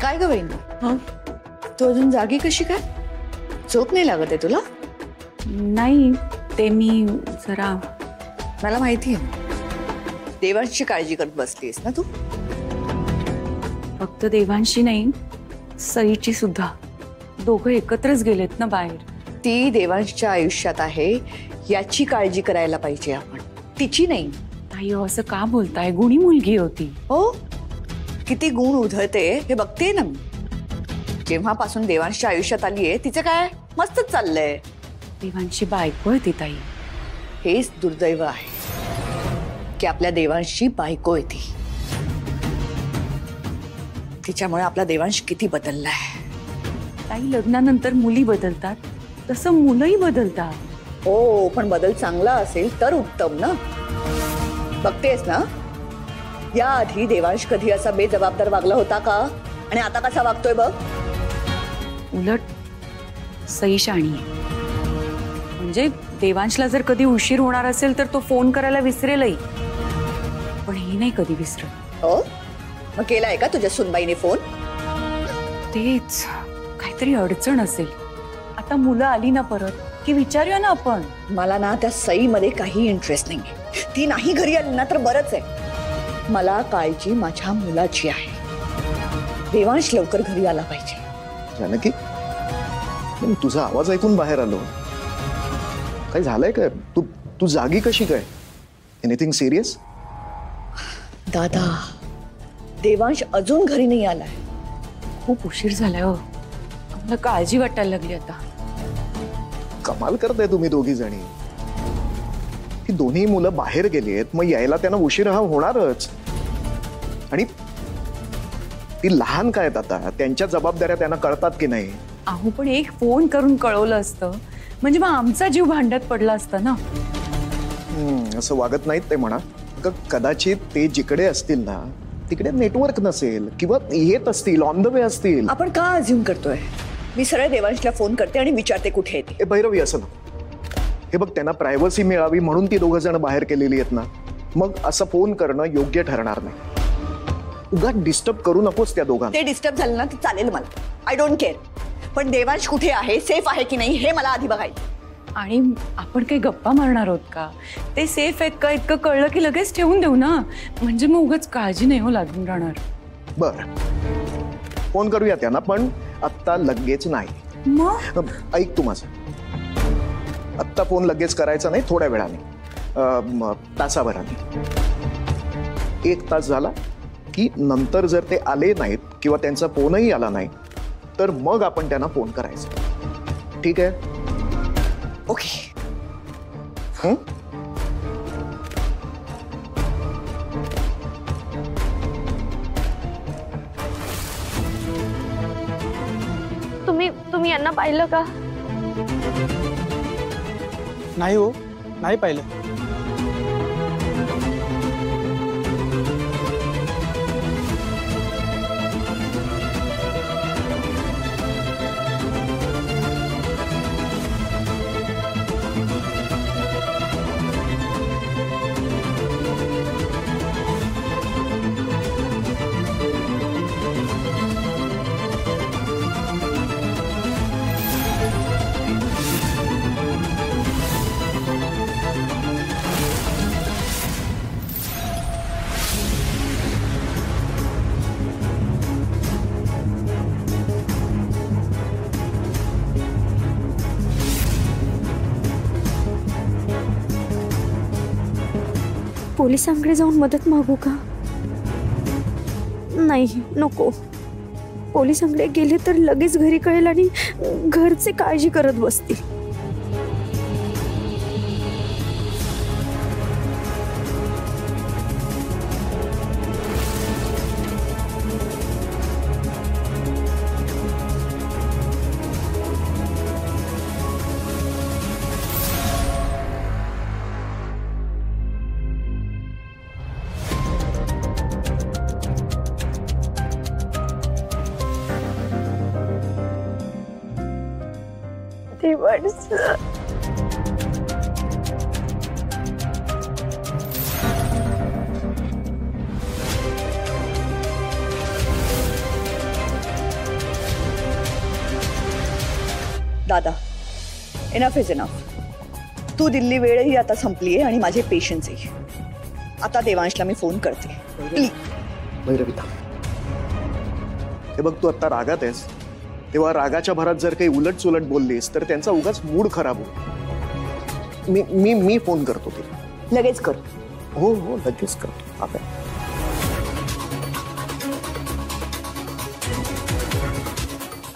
काय ग वहिनी, तू अजून जागी कशी काय? झोप नाही लागत आहे तुला? नाही, ते मी जरा, मला माहिती आहे, देवांची काळजी करत बसलीस ना तू? फक्त देवांशी नाही, सईची सुद्धा. दोघं एकत्रच गेलेत ना बाहेर. ती देवांशच्या आयुष्यात आहे याची काळजी करायला पाहिजे आपण, तिची नाही. ताई असं का बोलताय? गुणी मुलगी होती. हो, किती गुण उधळते हे बघते ना मी. जेव्हापासून देवांशच्या आयुष्यात आली आहे तिचं काय मस्तच चाललंय. देवांशी बायको आहे ती ताई. हेच दुर्दैव आहे की आपल्या देवांशी बायको आहे ती. तिच्यामुळे आपला देवांश किती बदललाय. ताई लग्नानंतर मुली बदलतात तसं मुलंही बदलतात. हो, पण बदल चांगला असेल तर उत्तम ना. बघतेस ना, याआधी देवांश कधी असा बेजबाबदार वागला होता का? आणि आता कसा वागतोय बघ. उलट सई शाणी आहे. म्हणजे देवांशला जर कधी उशीर होणार असेल तर तो फोन करायला विसरेलही, पण ही नाही कधी विसरत. हो, मग केलाय का तुझ्या सुनबाईने फोन? तेच, काहीतरी अडचण असेल. आता मुलं आली ना परत की विचारूया ना आपण. मला ना त्या सईमध्ये काही इंटरेस्ट नाही. ती नाही घरी आली ना तर बरंच आहे. मला काळजी माझ्या मुलाची आहे. देवांश लवकर घरी आला पाहिजे. जानकी, तुझा आवाज ऐकून बाहेर आलो. काय झालंय काय? तू जागी कशी काय? Anything serious? दादा, देवांश अजून घरी नाही आलाय. खूप उशीर झालाय हो. मला काळजी वाटायला लागली आता. कमाल करताय तुम्ही दोघी जणी. ही दोन्ही मुलं बाहेर गेली आहेत, मग यायला त्यांना उशीर हा होणारच. आणि ती लहान काय आता, त्यांच्या जबाबदाऱ्या त्यांना कळतात की नाही? अहो, पण एक फोन करून कळवलं असतं म्हणजे मग आमचा जीव भांड्यात पडला असता ना. असं वागत नाहीत ते म्हणा. कदाचित ते जिकडे असतील ना तिकडे नेटवर्क नसेल किंवा येत असतील, ऑन द वे असतील. आपण का अज्युम करतोय? मी सरळ देवांशला फोन करते आणि विचारते कुठे आहे ते. भैरवी, असं ना. हे बघ, त्यांना प्रायव्हसी मिळावी म्हणून ती दोघं जण बाहेर केलेली आहेत ना. मग असं फोन करणं योग्य ठरणार नाही. उगाच डिस्टर्ब करू नकोस त्या दोघांना. ते डिस्टर्ब झालं ना तर चालेल मला, आय डोंट केअर. पण देवांश कुठे आहे, सेफ आहे की नाही हे मला आधी बघायचं. आणि आपण काही गप्पा मारणार आहोत का? ते सेफ आहेत का इतकं कळलं की लगेच ठेवून देऊ ना. म्हणजे मग उगाच काळजी नाही हो लागून राहणार. बरं, फोन करूया त्यांना, पण आत्ता लगेच नाही. मग ऐक तू माझं, आत्ता फोन लगेच करायचा नाही, थोड्या वेळाने, तासाभराने. 1 तास झाला की नंतर जर ते आले नाहीत किंवा त्यांचा फोनही आला नाही तर मग आपण त्यांना फोन करायचा. ठीक आहे? ओके. तुम्ही यांना पाहिलं का? नाही हो, नाही पाहिलं. पोलिसांकडे जाऊन मदत मागू का? नाही, नको. पोलिसांकडे गेले तर लगेच घरी कळेल आणि घरचे काळजी करत बसतील. देवांश, दादा, एनफ इज एनफ. तू दिल्ली वेळही आता संपलीये आणि माझे पेशन्सही. आता देवांशला मी फोन करते. प्लीज. भैरविता, हे बघ, तू आता रागात आहेस, तेव्हा रागाच्या भरात जर काही उलट सुलट बोललीस तर त्यांचा उगाच मूड खराब होईल. मी फोन करतो तुला. लगेच कर. हो हो, लगेच करतो. आता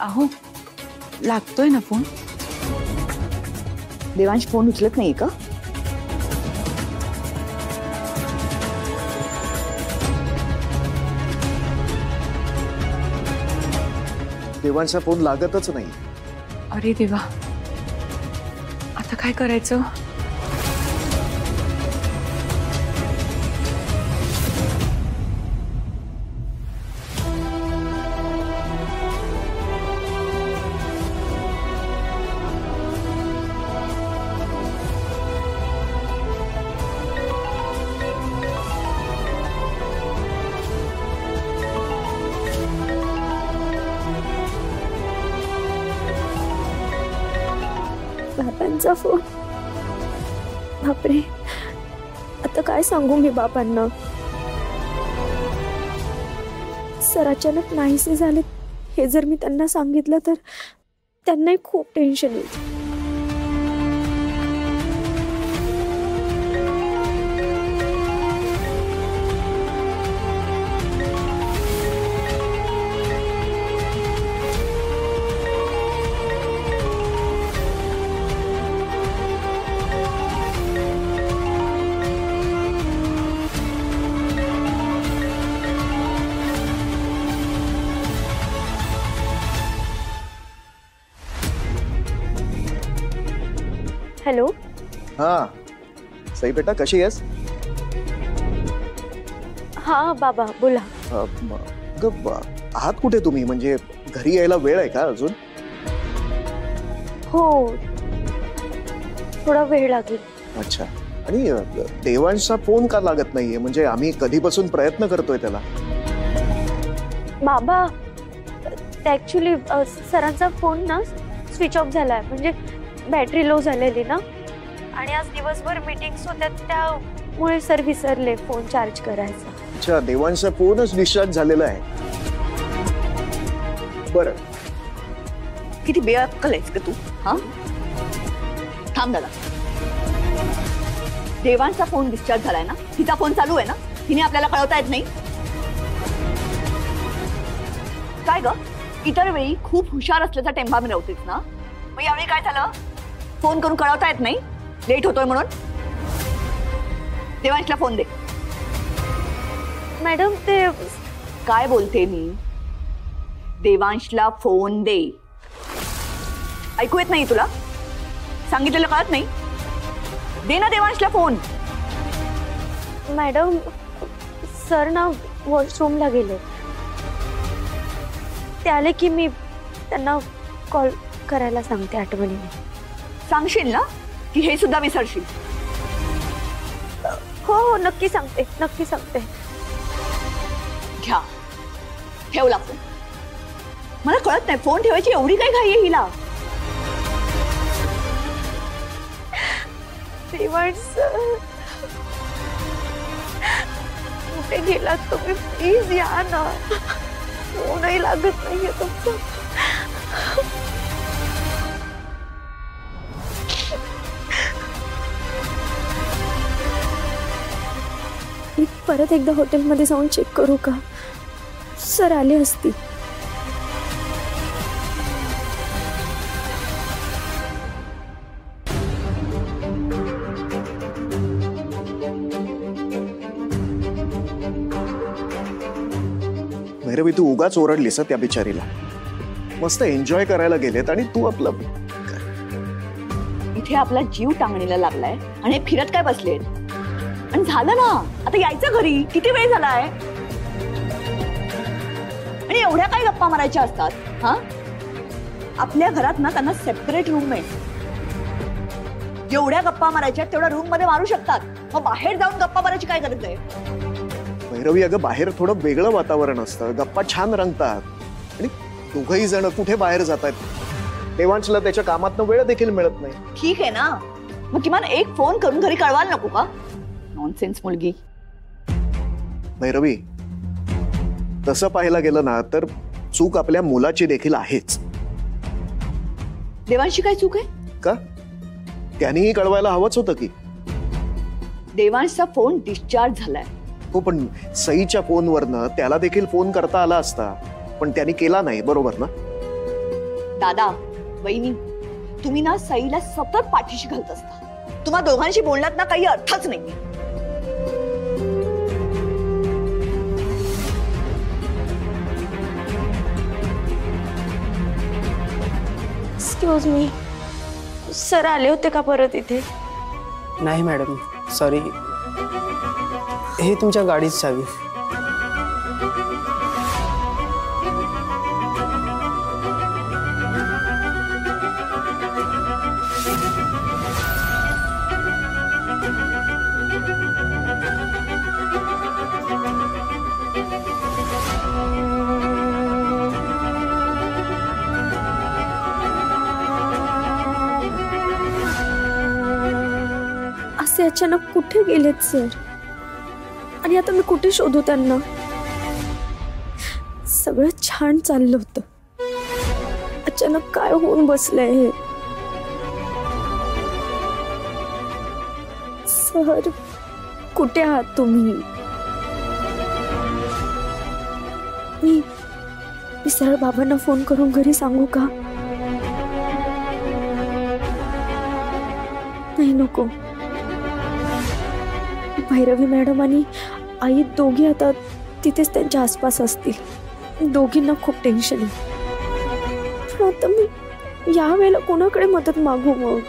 अहो, लागतोय ना फोन? देवांश फोन उचलत नाही का? देवांचा फोन लागतच नाही. अरे देवा, आता काय करायचं? बाबांचा फोन. बापरे, आता काय सांगू मी बाबांना? सर अचानक नाहीसे झाले हे जर मी त्यांना सांगितलं तर त्यांनाही खूप टेन्शन येईल. हॅलो. हा सई बेटा, कशी आहेस? हा बाबा बोला. आहात कुठे तुम्ही? म्हणजे घरी यायला वेळ आहे का अजून? हो, थोडा वेळ लागेल. अच्छा. आणि देवांशचा फोन का लागत नाहीये? म्हणजे आम्ही कधीपासून प्रयत्न करतोय त्याला. बाबा, ऍक्च्युली सरांचा फोन ना स्विच ऑफ झालाय. म्हणजे बॅटरी लो झालेली ना, आणि आज दिवसभर मीटिंग्स होत्या त्यामुळे सर विसरले फोन चार्ज करायचा. अच्छा, देवांशचा फोनच डिस्चार्ज झालेला आहे. बरं, किती बेअक्कल आहेस का तू? हा, थांब दादा. देवांशचा फोन डिस्चार्ज झालाय ना, तिचा फोन चालू आहे ना, तिने आपल्याला कळवता येत नाही काय ग? इतर वेळी खूप हुशार असल्याचा टेंबा मिळवतेस ना, मग यावेळी काय झालं? फोन करून कळवता येत नाही लेट होतोय म्हणून? देवांशला फोन दे. मॅडम, ते काय बोलते मी? देवांशला फोन दे. ऐकू येत नाही तुला? सांगितलेलं कळत नाही? दे ना देवांशला फोन. मॅडम, सर ना वॉशरूमला गेले. ते आले की मी त्यांना कॉल करायला सांगते आठवणीने. सांगशील ना की हे सुद्धा विसरशील? हो हो, नक्की सांगते, नक्की सांगते. घ्या, ठेवला फोन. मला कळत नाही फोन ठेवायची एवढी काय घाई आहे हिला? देवांश सर, कुठे गेलात तुम्ही? प्लीज या ना. फोनही लागत नाहीये तुमचा. मी परत एकदा हॉटेलमध्ये जाऊन चेक करू का? सर आले असतील. भैरवी, तू उगाच ओरडलीस त्या बिचारीला. मस्त एन्जॉय करायला गेलेत आणि तू आपलं. इथे आपला जीव टांगणीला लागलाय आणि हे फिरत काय बसलेत? आणि झालं ना, आता यायचं घरी. किती वेळ झालाय? आणि एवढ्या काय गप्पा मारायच्या असतात? हा, आपल्या घरात ना त्यांना सेपरेट रूम आहे. एवढ्या गप्पा मारायच्या तेवढ्या रूम मध्ये मारू शकतात. मग बाहेर जाऊन गप्पा मारायची काय गरज आहे? भैरवी, अगं बाहेर थोडं वेगळं वातावरण असतं, गप्पा छान रंगतात. आणि दोघही जण कुठे बाहेर जातात देवांशला त्याच्या कामातनं वेळ देखील मिळत नाही. ठीक आहे ना, मग किमान एक फोन करून घरी कळवायला नको का? नॉनसेन्स मुलगी. भैरवी, तसं पाहायला गेलं ना तर चूक आपल्या मुलाची देखील आहेच. देवांशी काय चूक आहे का? त्यांनीही कळवायला हवंच होतं की. देवांशचा फोन डिस्चार्ज झालाय. हो, पण सईच्या फोनवरनं त्याला देखील फोन करता आला असता, पण त्यांनी केला नाही, बरोबर ना? दादा, वहिनी, तुम्ही ना सईला सतत पाठीशी घालत असता. तुम्हा दोघांशी बोलण्यात ना काही अर्थच नाहीये. एक्सक्यूज मी, सर आले होते का परत इथे? नाही मॅडम, सॉरी. हे तुमच्या गाडीची चावी. असे अचानक कुठे गेलेत सर? आणि आता मी कुठे शोधू त्यांना? सगळं छान चाललं होतं, अचानक काय होऊन बसलंय हे? सर, कुठे आहात तुम्ही? मी सरळ बाबांना फोन करून घरी सांगू का? नाही, नको. भैरवी मॅडम आणि आई दोघी आता तिथेच त्यांच्या आसपास असतील. दोघींना खूप टेन्शन आहे. पण आता मी या वेळेला कोणाकडे मदत मागू मग?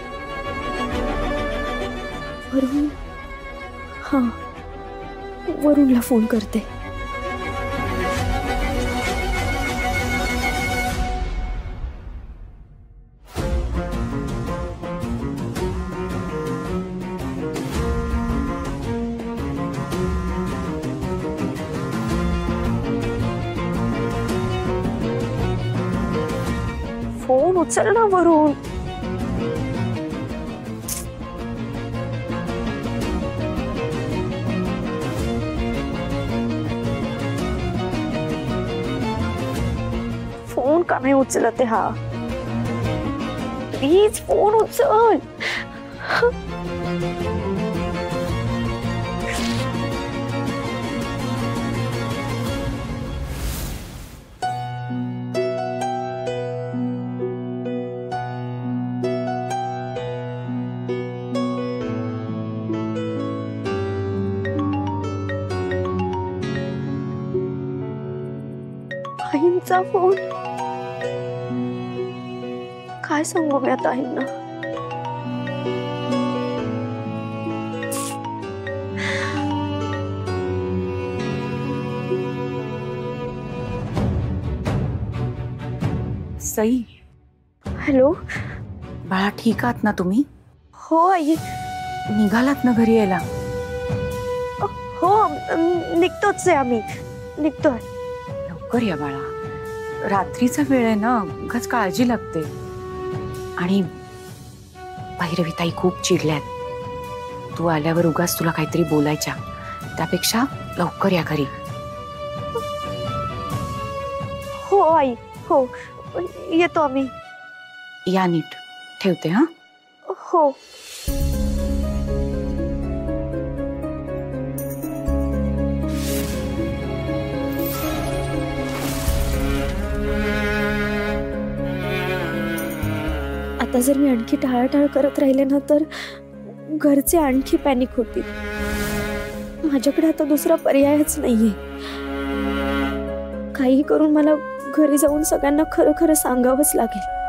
वरुण, हा, वरुणला फोन करते. फोन उचल ना वरुण. फोन का नाही उचलत हा? प्लीज फोन उचल. आईंचा फोन. काय सांगू मी आता आईंना? सई, हॅलो. बाळा, ठीक आहात ना तुम्ही? हो आई. निघालात ना घरी यायला? हो, निघतोच आहे आम्ही. निघतोय. लवकर या बाळा, रात्रीचा वेळ आहे ना, उगाच काळजी लागते. आणि भैरवी ताई खूप चिडल्यात. तू आल्यावर उगाच तुला काहीतरी बोलायच्या, त्यापेक्षा लवकर या घरी. हो आई, हो, येतो आम्ही. या नीट. ठेवते हा. हो. आता जर मी आणखी टाळाटाळ करत राहिले ना तर घरचे आणखी पॅनिक होतील. माझ्याकडे आता दुसरा पर्यायच नाहीये. काही करून मला घरी जाऊन सगळ्यांना खरं खरं सांगावंच लागेल.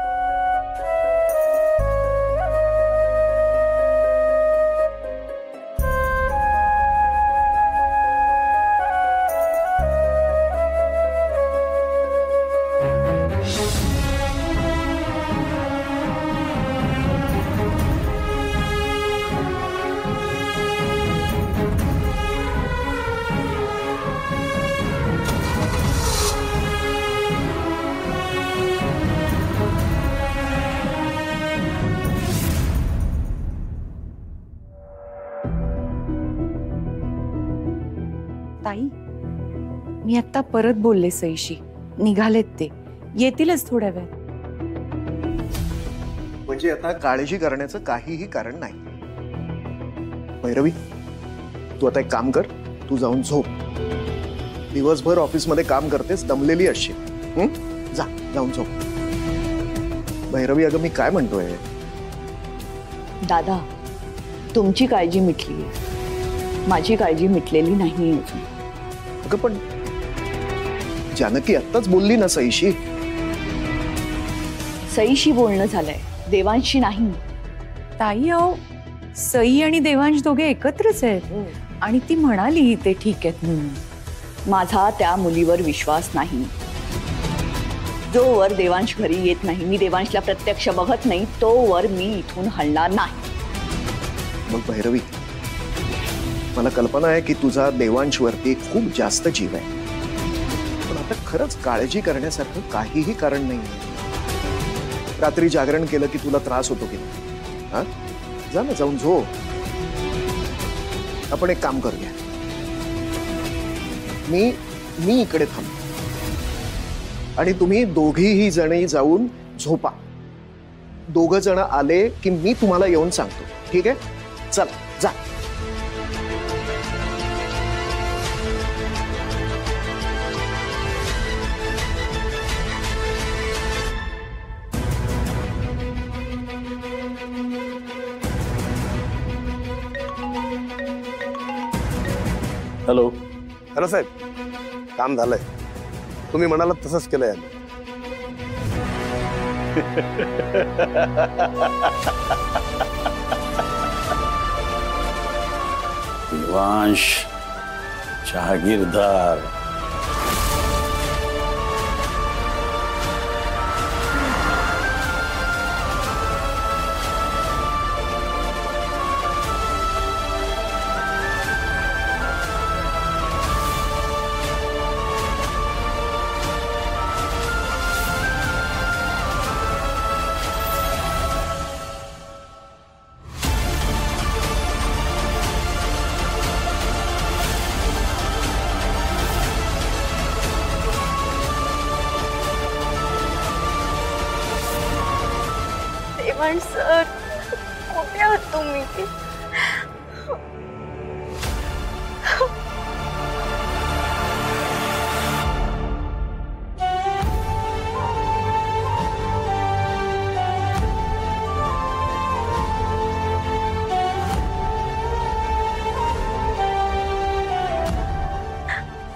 मी आता परत बोलले सईशी, निघालेत ते, येतीलच थोड्या वेळात. म्हणजे आता काळजी करण्याचं काहीही कारण नाही. भैरवी, तू आता एक काम कर, तू जाऊन झोप. दिवसभर ऑफिसमध्ये काम करतेस, दमलेली असशील. जा, जाऊन झोप. भैरवी, अगं मी काय म्हणतोय, दादा, तुमची काळजी मिटली, माझी काळजी मिटलेली नाही अजून. अगं पण जानकी आत्ताच बोलली ना सईशी. सईशी बोलणं झालंय, देवांशी नाही. ताई अहो, सई आणि देवांश दोघे एकत्रच आहेत आणि ती म्हणाली ते ठीक आहेत म्हणून. माझा त्या मुलीवर विश्वास नाही. जोवर देवांश घरी येत नाही, मी देवांशला प्रत्यक्ष बघत नाही, तोवर मी इथून हलणार नाही. मग भैरवी, मला कल्पना आहे की तुझा देवांशवरती खूप जास्त जीव आहे, पण आता खरंच काळजी करण्यासारखं काहीही कारण नाही. रात्री जागरण केलं की तुला त्रास होतो की नाही? हा, जा ना, जाऊन झोप. आपण एक काम करूया, मी इकडे थांबतो आणि तुम्ही दोघीही जणी जाऊन झोपा. दोघ जण आले की मी तुम्हाला येऊन सांगतो. ठीक आहे? चल, जा. हॅलो. हॅलो साहेब, काम झालंय. तुम्ही म्हणालात तसंच केलंय आम्ही. देवांश जहागीरदार. देवांश सर, कुठे आहात तुम्ही?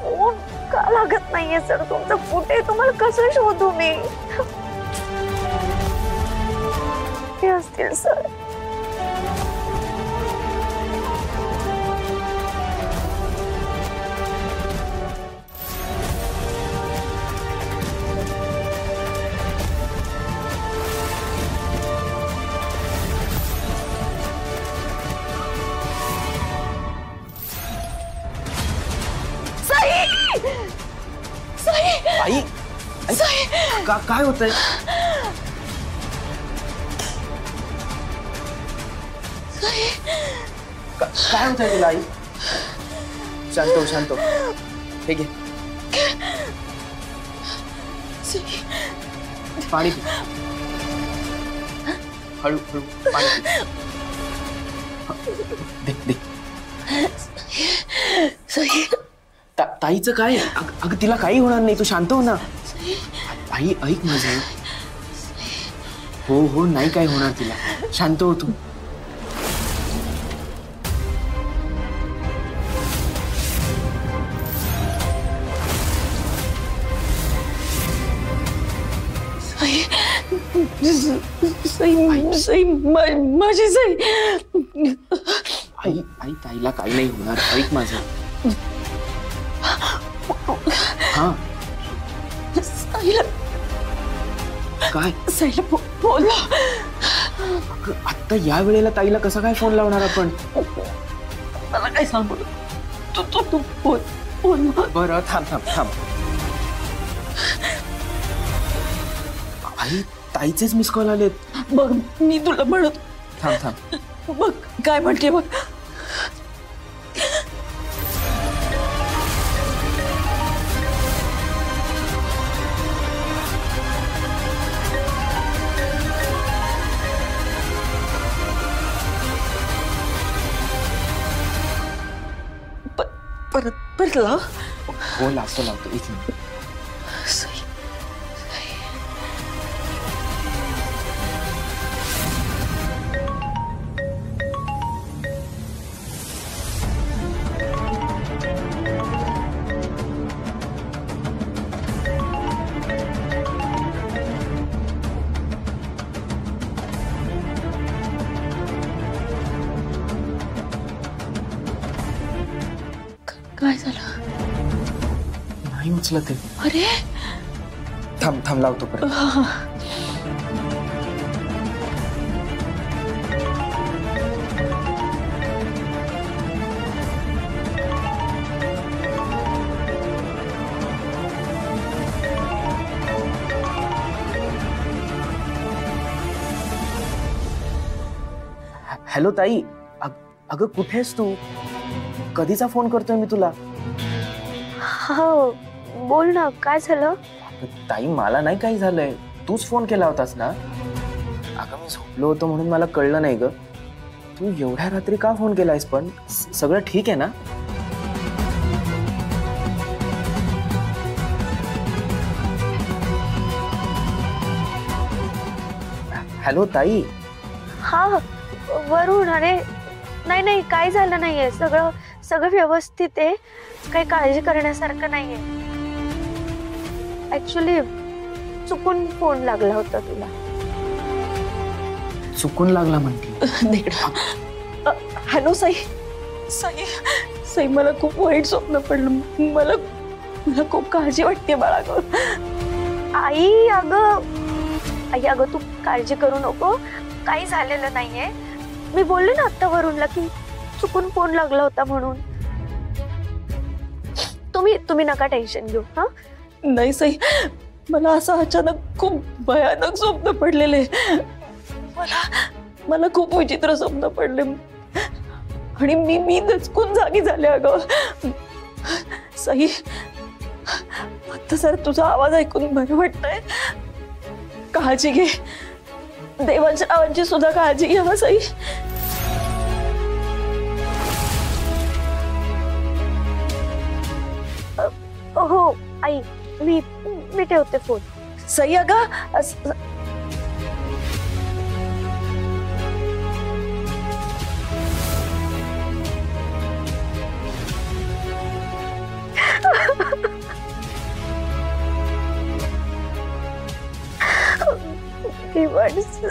फोन का लागत नाहीये सर तुमचा? कुठे? तुम्हाला कसं शोधू मी? कुठे असतील सर? आई, काय होतंय? काय होतंय तुला आई? शांत हो, शांत हो. हे घे पाणी पी. हळू हळू पाणी पी. दे. ताईचं काय? अगं तिला काही होणार नाही, तू शांत हो ना. आई ऐक माझं. हो नाही काय होणार तिला. शांत हो तू. माझी सई. आई ताईला काही नाही होणार. ऐक माझं. हा काय? सईला बोला. आता या वेळेला ताईला कसा काय फोन लावणार आपण? मला काय सांगू? तू बोल. बरं थांब. आई ताईचेच मिस कॉल आलेत. बघ, मी तुला म्हणत. थांब. बघ काय म्हणते बघ. परत लाव. हो लावतो एक मिनिट. सई. काय झालं? नाही उचलत आहे. अरे थांब लावतो परत. हॅलो ताई. अगं कुठे आहेस तू? कधीचा फोन करतोय मी तुला. हो बोल ना, काय झालं? ताई मला नाही काही झालंय. तूच फोन केला होतास ना. अगं मी झोपलो होतो म्हणून मला कळलं नाही ग. तू एवढ्या रात्री का फोन केलायस पण? सगळं ठीक आहे ना? हॅलो ताई. हा वरुण, अरे नाही काय झालं नाहीये, सगळं व्यवस्थित आहे, काही काळजी करण्यासारखं नाहीये. ऍक्च्युली चुकून फोन लागला होता तुला. चुकून लागला म्हणते. हॅलो सई. सई मला खूप वाईट स्वप्न पडलं. मला खूप काळजी वाटते बाळा ग. आई अगं तू काळजी करू नको, काही झालेलं नाहीये. मी बोलले ना आता वरुणला की चुकून फोन लागला होता म्हणून. तुम्ही नका टेन्शन घेऊ. हा नाही सई, मला असं अचानक खूप भयानक स्वप्न पडलेले. मला खूप विचित्र स्वप्न पडले आणि मी दचकून जागी झाले. अगं सई, आता सर तुझा आवाज ऐकून बरं वाटतंय. काळजी घे. देवांची सुद्धा काळजी घे. हा सई. हो आई, मी ठेवते फोन. सई अगं देवांचं